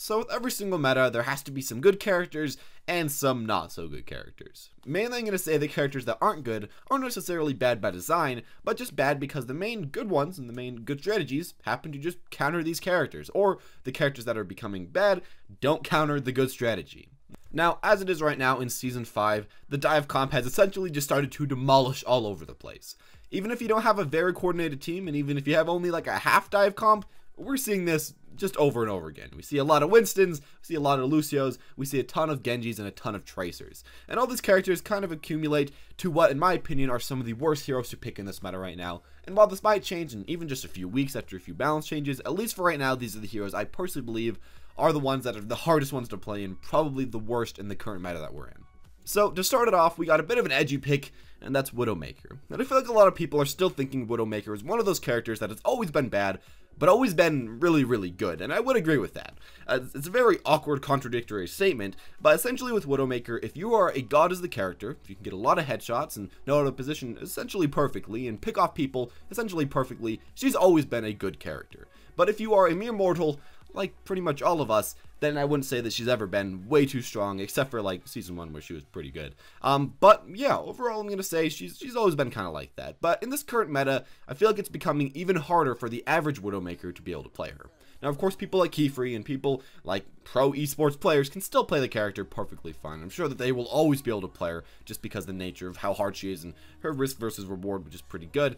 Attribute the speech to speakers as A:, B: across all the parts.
A: So with every single meta, there has to be some good characters and some not so good characters. Mainly I'm going to say the characters that aren't good aren't necessarily bad by design, but just bad because the main good ones and the main good strategies happen to just counter these characters, or the characters that are becoming bad don't counter the good strategy. Now, as it is right now in Season 5, the dive comp has essentially just started to demolish all over the place. Even if you don't have a very coordinated team, and even if you have only like a half dive comp, we're seeing this just over and over again. We see a lot of Winstons, we see a lot of Lucios, we see a ton of Genjis and a ton of Tracers. And all these characters kind of accumulate to what, in my opinion, are some of the worst heroes to pick in this meta right now. And while this might change in even just a few weeks after a few balance changes, at least for right now, these are the heroes I personally believe are the ones that are the hardest ones to play and probably the worst in the current meta that we're in. So to start it off, we got a bit of an edgy pick, and that's Widowmaker. And I feel like a lot of people are still thinking Widowmaker is one of those characters that has always been bad, but always been really, really good, and I would agree with that. It's a very awkward, contradictory statement, but essentially with Widowmaker, if you are a god as the character, if you can get a lot of headshots and know how to position essentially perfectly and pick off people essentially perfectly, she's always been a good character. But if you are a mere mortal, like pretty much all of us, then I wouldn't say that she's ever been way too strong, except for like Season 1 where she was pretty good. But yeah, overall I'm going to say she's always been kind of like that. But in this current meta, I feel like it's becoming even harder for the average Widowmaker to be able to play her. Now, of course, people like Keyfree and people like pro esports players can still play the character perfectly fine. I'm sure that they will always be able to play her just because of the nature of how hard she is and her risk versus reward, which is pretty good.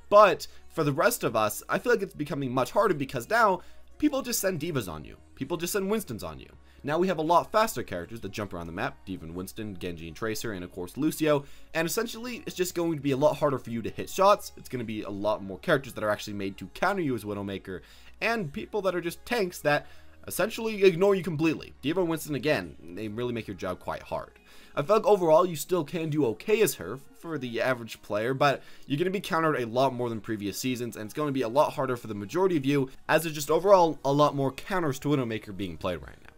A: But for the rest of us, I feel like it's becoming much harder because now people just send divas on you. People just send Winstons on you. Now we have a lot faster characters that jump around the map, Diva and Winston, Genji and Tracer, and of course Lucio, and essentially it's just going to be a lot harder for you to hit shots. It's going to be a lot more characters that are actually made to counter you as Widowmaker, and people that are just tanks that essentially ignore you completely. Diva and Winston, again, they really make your job quite hard. I feel like overall you still can do okay as her for the average player, but you're going to be countered a lot more than previous seasons, and it's going to be a lot harder for the majority of you, as there's just overall a lot more counters to Widowmaker being played right now.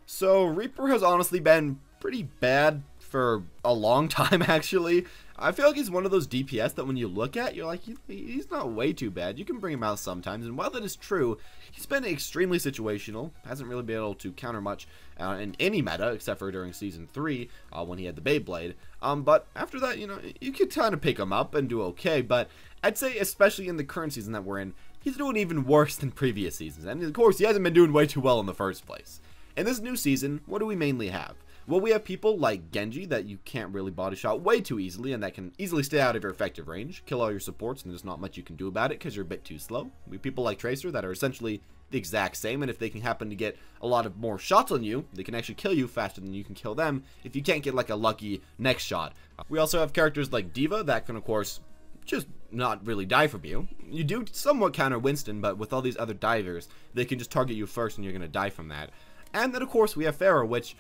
A: So Reaper has honestly been pretty bad for a long time, actually. I feel like he's one of those DPS that when you look at, you're like, he's not way too bad. You can bring him out sometimes, and while that is true, he's been extremely situational. Hasn't really been able to counter much in any meta, except for during Season 3, when he had the Beyblade. But after that, you know, you could kind of pick him up and do okay, but I'd say, especially in the current season that we're in, he's doing even worse than previous seasons, and of course, he hasn't been doing way too well in the first place. In this new season, what do we mainly have? Well, we have people like Genji that you can't really body shot way too easily, and that can easily stay out of your effective range, kill all your supports, and there's not much you can do about it because you're a bit too slow. We have people like Tracer that are essentially the exact same, and if they can happen to get a lot of more shots on you, they can actually kill you faster than you can kill them if you can't get like a lucky next shot. We also have characters like Diva that can, of course, just not really die from you. You do somewhat counter Winston, but with all these other divers, they can just target you first and you're going to die from that. And then, of course, we have Pharah, which,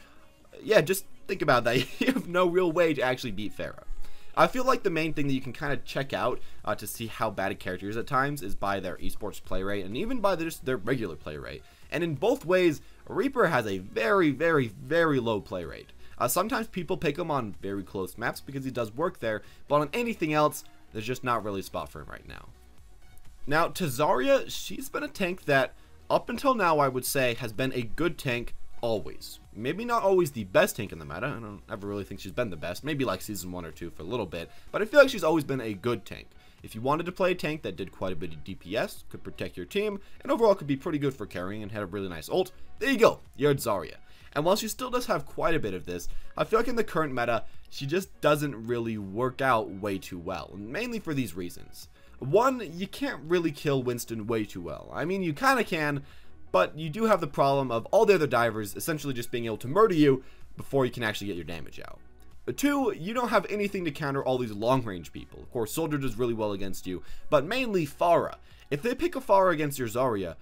A: yeah, just think about that. You have no real way to actually beat Pharah. I feel like the main thing that you can kind of check out to see how bad a character is at times is by their esports play rate and even by just their regular play rate. And in both ways, Reaper has a very, very, very low play rate. Sometimes people pick him on very close maps because he does work there, but on anything else, there's just not really a spot for him right now. Now, to Zarya, she's been a tank that, up until now, I would say, has been a good tank always. Maybe not always the best tank in the meta. I don't ever really think she's been the best. Maybe like Season 1 or 2 for a little bit. But I feel like she's always been a good tank. If you wanted to play a tank that did quite a bit of DPS, could protect your team, and overall could be pretty good for carrying and had a really nice ult, there you go. You're Zarya. And while she still does have quite a bit of this, I feel like in the current meta, she just doesn't really work out way too well. And mainly for these reasons. One, you can't really kill Winston way too well. I mean, you kind of can, but you do have the problem of all the other divers essentially just being able to murder you before you can actually get your damage out. Two, you don't have anything to counter all these long-range people. Of course, Soldier does really well against you, but mainly Pharah. If they pick a Pharah against your Zarya,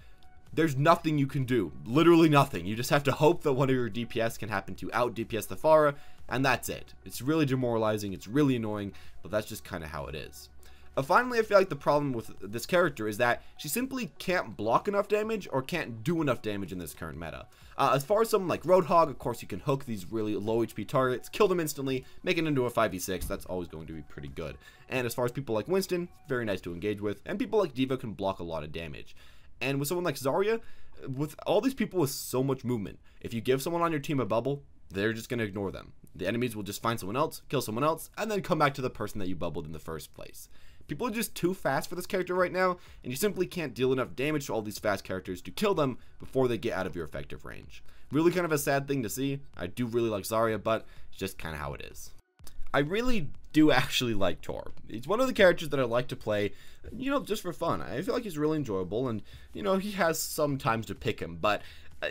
A: there's nothing you can do. Literally nothing. You just have to hope that one of your DPS can happen to out-DPS the Pharah, and that's it. It's really demoralizing, it's really annoying, but that's just kind of how it is. Finally, I feel like the problem with this character is that she simply can't block enough damage or can't do enough damage in this current meta. As far as someone like Roadhog, of course you can hook these really low HP targets, kill them instantly, make it into a 5v6, that's always going to be pretty good. And as far as people like Winston, very nice to engage with, and people like Diva can block a lot of damage. And with someone like Zarya, with all these people with so much movement, if you give someone on your team a bubble, they're just going to ignore them. The enemies will just find someone else, kill someone else, and then come back to the person that you bubbled in the first place. People are just too fast for this character right now, and you simply can't deal enough damage to all these fast characters to kill them before they get out of your effective range. Really kind of a sad thing to see. I do really like Zarya, but it's just kind of how it is. I really do actually like Torb. He's one of the characters that I like to play, you know, just for fun. I feel like he's really enjoyable, and, you know, he has some times to pick him, but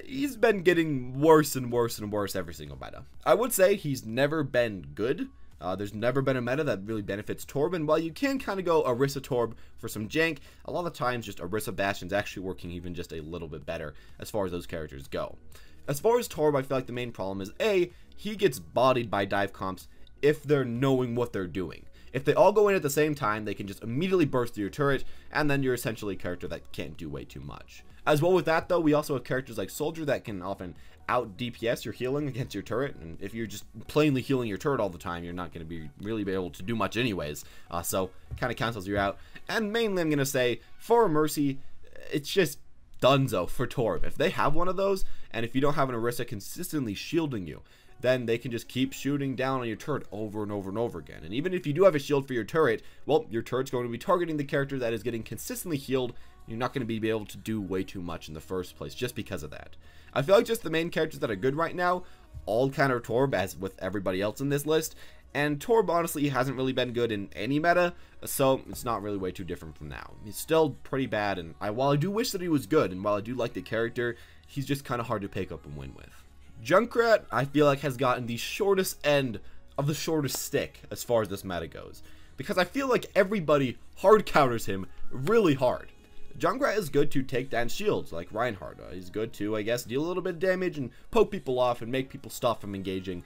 A: he's been getting worse and worse and worse every single meta. I would say he's never been good. There's never been a meta that really benefits Torb, and while you can kind of go Orisa Torb for some jank, a lot of times just Orisa Bastion's actually working even just a little bit better as far as those characters go. As far as Torb, I feel like the main problem is, A, he gets bodied by dive comps if they're knowing what they're doing. If they all go in at the same time, they can just immediately burst through your turret, and then you're essentially a character that can't do way too much. As well with that though, we also have characters like Soldier that can often out DPS your healing against your turret, and if you're just plainly healing your turret all the time, you're not going to really be able to do much anyways, so kind of cancels you out. And mainly I'm going to say, for Mercy, it's just dunzo for Torb. If they have one of those, and if you don't have an Orisa consistently shielding you, then they can just keep shooting down on your turret over and over and over again. And even if you do have a shield for your turret, well, your turret's going to be targeting the character that is getting consistently healed. You're not going to be able to do way too much in the first place just because of that. I feel like just the main characters that are good right now all counter Torb, as with everybody else in this list, and Torb honestly hasn't really been good in any meta, so it's not really way too different from now. He's still pretty bad, and while I do wish that he was good, and while I do like the character, he's just kind of hard to pick up and win with. Junkrat, I feel like, has gotten the shortest end of the shortest stick as far as this meta goes, because I feel like everybody hard counters him really hard. Junkrat is good to take down shields like Reinhardt. He's good to, I guess, deal a little bit of damage and poke people off and make people stop from engaging.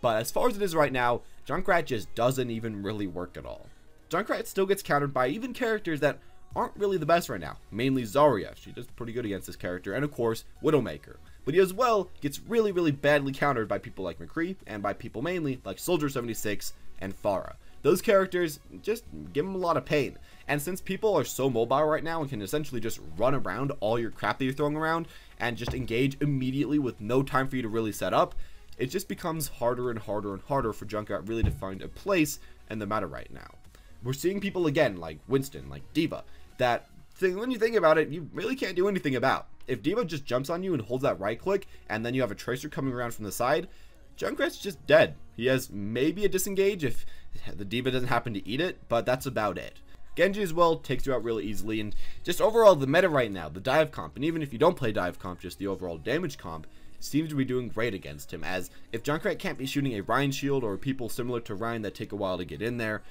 A: But as far as it is right now, Junkrat just doesn't even really work at all. Junkrat still gets countered by even characters that aren't really the best right now. Mainly Zarya. She does pretty good against this character. And of course, Widowmaker. But he as well gets really, really badly countered by people like McCree and by people mainly like Soldier76 and Pharah. Those characters just give him a lot of pain. And since people are so mobile right now and can essentially just run around all your crap that you're throwing around and just engage immediately with no time for you to really set up, it just becomes harder and harder and harder for Junkrat really to find a place in the meta right now. We're seeing people again like Winston, like D.Va, that when you think about it, you really can't do anything about. If D.Va just jumps on you and holds that right click and then you have a Tracer coming around from the side, Junkrat's just dead. He has maybe a disengage if the D.Va doesn't happen to eat it, but that's about it. Genji as well takes you out really easily, and just overall the meta right now, the dive comp, and even if you don't play dive comp, just the overall damage comp, seems to be doing great against him, as if Junkrat can't be shooting a Ryan shield or people similar to Ryan that take a while to get in there,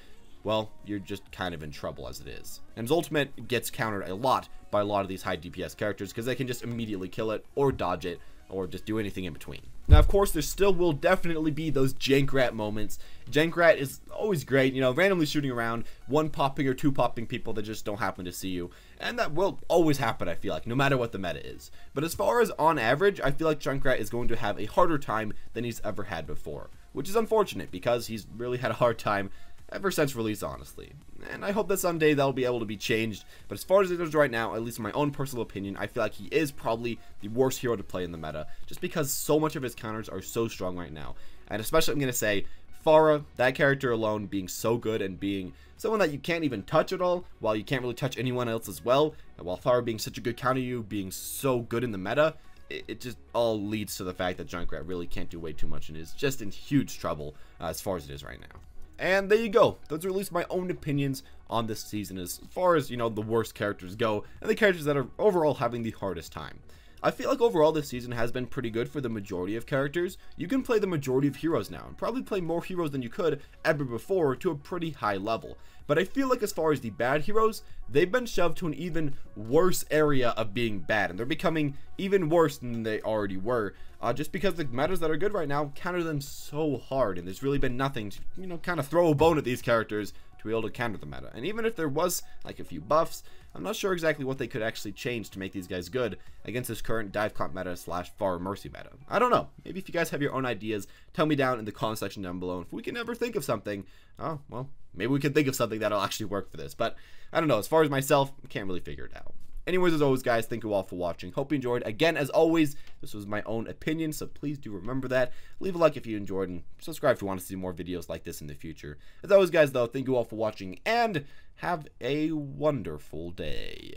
A: well, you're just kind of in trouble as it is. And his ultimate gets countered a lot by a lot of these high DPS characters because they can just immediately kill it or dodge it or just do anything in between. Now, of course, there still will definitely be those Junkrat moments. Junkrat is always great, you know, randomly shooting around, one popping or two popping people that just don't happen to see you. And that will always happen, I feel like, no matter what the meta is. But as far as on average, I feel like Junkrat is going to have a harder time than he's ever had before, which is unfortunate because he's really had a hard time ever since release, honestly. And I hope that someday that'll be able to be changed. But as far as it is right now, at least in my own personal opinion, I feel like he is probably the worst hero to play in the meta, just because so much of his counters are so strong right now. And especially, I'm going to say, Pharah, that character alone being so good and being someone that you can't even touch at all, while you can't really touch anyone else as well, and while Pharah being such a good counter you, being so good in the meta, it just all leads to the fact that Junkrat really can't do way too much and is just in huge trouble as far as it is right now. And there you go. Those are at least my own opinions on this season as far as, you know, the worst characters go and the characters that are overall having the hardest time. I feel like overall this season has been pretty good for the majority of characters. You can play the majority of heroes now and probably play more heroes than you could ever before to a pretty high level. But I feel like as far as the bad heroes, they've been shoved to an even worse area of being bad, and they're becoming even worse than they already were, just because the metas that are good right now counter them so hard, and there's really been nothing to, you know, kind of throw a bone at these characters to be able to counter the meta. And even if there was like a few buffs, I'm not sure exactly what they could actually change to make these guys good against this current dive comp meta / Pharah Mercy meta. I don't know. Maybe if you guys have your own ideas, tell me down in the comment section down below. If we can ever think of something, oh, well, maybe we can think of something that'll actually work for this. But I don't know. As far as myself, I can't really figure it out. Anyways, as always, guys, thank you all for watching. Hope you enjoyed. Again, as always, this was my own opinion, so please do remember that. Leave a like if you enjoyed, and subscribe if you want to see more videos like this in the future. As always, guys, though, thank you all for watching, and have a wonderful day.